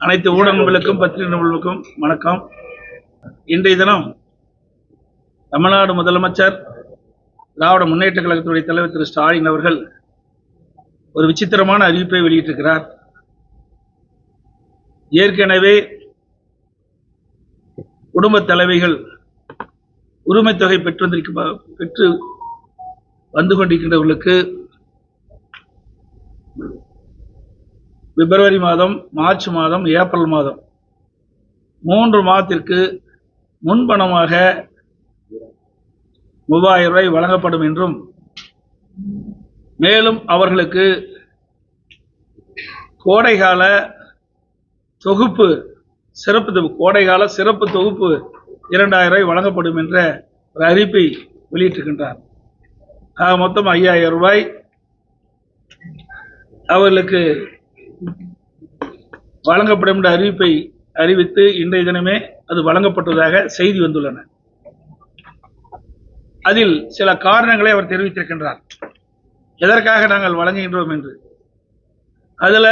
அனைத்து ஊடகங்களுக்கும் பத்திரிகை நண்பர்களுக்கும் வணக்கம். இன்றைய தினம் தமிழ்நாடு முதலமைச்சர் திராவிட முன்னேற்ற கழகத்துடைய தலைவர் திரு ஸ்டாலின் அவர்கள் ஒரு விசித்திரமான அறிவிப்பை வெளியிட்டிருக்கிறார். ஏற்கனவே குடும்ப தலைவிகள் உரிமை தொகை பெற்று வந்து கொண்டிருக்கின்றவர்களுக்கு பிப்ரவரி மாதம், மார்ச் மாதம், ஏப்ரல் மாதம் 3 மாதத்திற்கு முன்பணமாக 3000 ரூபாய் வழங்கப்படும் என்றும், மேலும் அவர்களுக்கு கோடைகால தொகுப்பு கோடைகால சிறப்பு தொகுப்பு 2000 ரூபாய் வழங்கப்படும் என்ற ஒரு அறிவிப்பை வெளியிட்டிருக்கின்றார். மொத்தம் 5000 ரூபாய் அவர்களுக்கு வழங்கப்படும் என்ற அறிவிப்பை அறிவித்து இன்றைய தினமே அது வழங்கப்பட்டதாக செய்தி வந்துள்ளன. அதில் சில காரணங்களை அவர் தெரிவித்திருக்கின்றார், எதற்காக நாங்கள் வழங்குகின்றோம் என்று. அதுல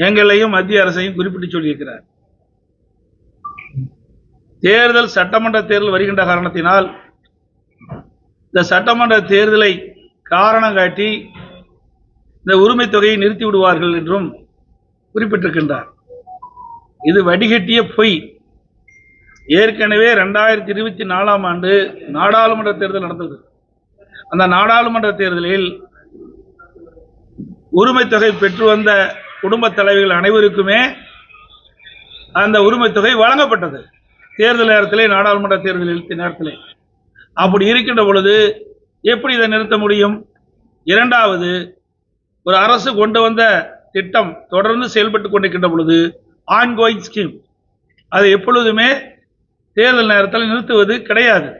எங்களையும் மத்திய அரசையும் குறிப்பிட்டு சொல்லியிருக்கிறார். தேர்தல் சட்டமன்ற தேர்தல் வருகின்ற காரணத்தினால் இந்த சட்டமன்ற தேர்தலை காரணம் காட்டி இந்த உரிமை தொகையை நிறுத்தி விடுவார்கள் என்றும் குறிப்பிட்டிருக்கின்றார். இது வடிகட்டிய பொய். ஏற்கனவே 2024ஆம் ஆண்டு நாடாளுமன்ற தேர்தல் நடந்தது. அந்த நாடாளுமன்ற தேர்தலில் உரிமை தொகை பெற்று வந்த குடும்ப தலைவிகள் அனைவருக்குமே அந்த உரிமை தொகை வழங்கப்பட்டது. தேர்தல் நேரத்திலே, நாடாளுமன்ற தேர்தல் நேரத்திலே. அப்படி இருக்கின்ற பொழுது எப்படி இதை நிறுத்த முடியும்? இரண்டாவது, ஒரு அரசு கொண்டு வந்த திட்டம் தொடர்ந்து செயல்பட்டு கொண்டிருக்கின்ற பொழுது ஆன்கோயிங் ஸ்கீம், அதை எப்பொழுதுமே தேர்தல் நேரத்தில் நிறுத்துவது கிடையாது.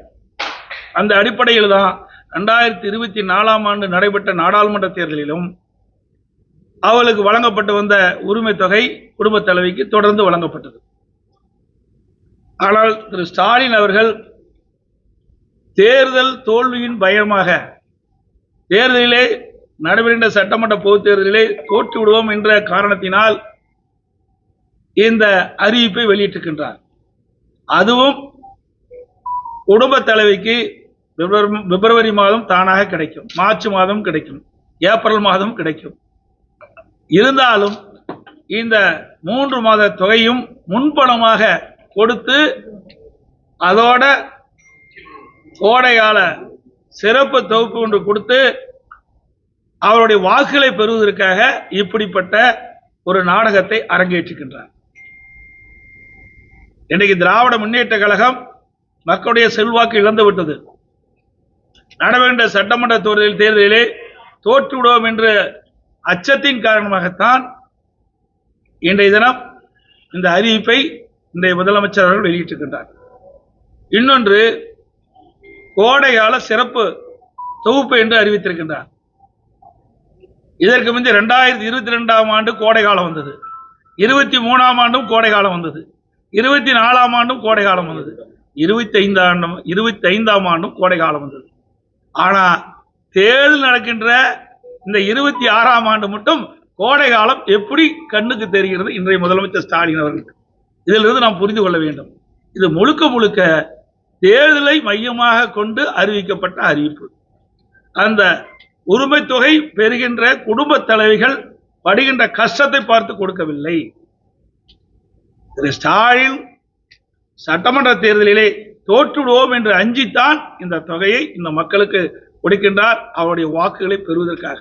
அந்த அடிப்படையில் தான் 2024ஆம் ஆண்டு நடைபெற்ற நாடாளுமன்ற தேர்தலிலும் அவளுக்கு வழங்கப்பட்டு வந்த உரிமை தொகை குடும்ப தலைவிக்கு தொடர்ந்து வழங்கப்பட்டது. ஆனால் திரு ஸ்டாலின் அவர்கள் தேர்தல் தோல்வியின் பயமாக தேர்தலிலே நடைபெறுகின்ற சட்டமன்ற பொதுத் தேர்தலிலே தோற்று விடுவோம் என்ற காரணத்தினால் இந்த அறிவிப்பை வெளியிட்டிருக்கின்றார். அதுவும் குடும்ப தலைவிக்கு பிப்ரவரி மாதம் தானாக கிடைக்கும், மார்ச் மாதம் கிடைக்கும், ஏப்ரல் மாதம் கிடைக்கும். இருந்தாலும் இந்த 3 மாத தொகையும் முன்பணமாக கொடுத்து அதோட கோடைகால சிறப்பு தொகுப்பு ஒன்று கொடுத்து அவருடைய வாக்குகளை பெறுவதற்காக இப்படிப்பட்ட ஒரு நாடகத்தை அரங்கேற்றுகின்றார். இன்றைக்கு திராவிட முன்னேற்ற கழகம் மக்களுடைய செல்வாக்கு இழந்துவிட்டது. நடைபெறுகின்ற சட்டமன்ற தேர்தலிலே தோற்றுவிடுவோம் என்ற அச்சத்தின் காரணமாகத்தான் இன்றைய தினம் இந்த அறிவிப்பை இன்றைய முதலமைச்சர் அவர்கள் வெளியிட்டிருக்கின்றார். இன்னொன்று, கோடைகால சிறப்பு தொகுப்பு என்று அறிவித்திருக்கின்றார். இதற்கு முந்தைய 2022ஆம் ஆண்டு கோடைகாலம் வந்தது, 23ஆம் ஆண்டும் கோடைகாலம் வந்தது, 24ஆம் ஆண்டும் கோடைகாலம் வந்தது, 25ஆம் ஆண்டும் கோடைகாலம் வந்தது. ஆனா தேர்தல் நடக்கின்ற இந்த 26ஆம் ஆண்டு மட்டும் கோடைகாலம் எப்படி கண்ணுக்கு தெரிகிறது இன்றைய முதலமைச்சர் ஸ்டாலின் அவர்களுக்கு? இதிலிருந்து நாம் புரிந்து கொள்ள வேண்டும், இது முழுக்க முழுக்க தேர்தலை மையமாக கொண்டு அறிவிக்கப்பட்ட அறிவிப்பு. அந்த உரிமை தொகை பெறுகின்ற குடும்ப தலைவிகள் படுகின்ற கஷ்டத்தை பார்த்து கொடுக்கவில்லை. திரு ஸ்டாலின் சட்டமன்ற தேர்தலிலே தோற்றுவிடுவோம் என்று அஞ்சித்தான் இந்த தொகையை இந்த மக்களுக்கு கொடுக்கின்றார், அவருடைய வாக்குகளை பெறுவதற்காக.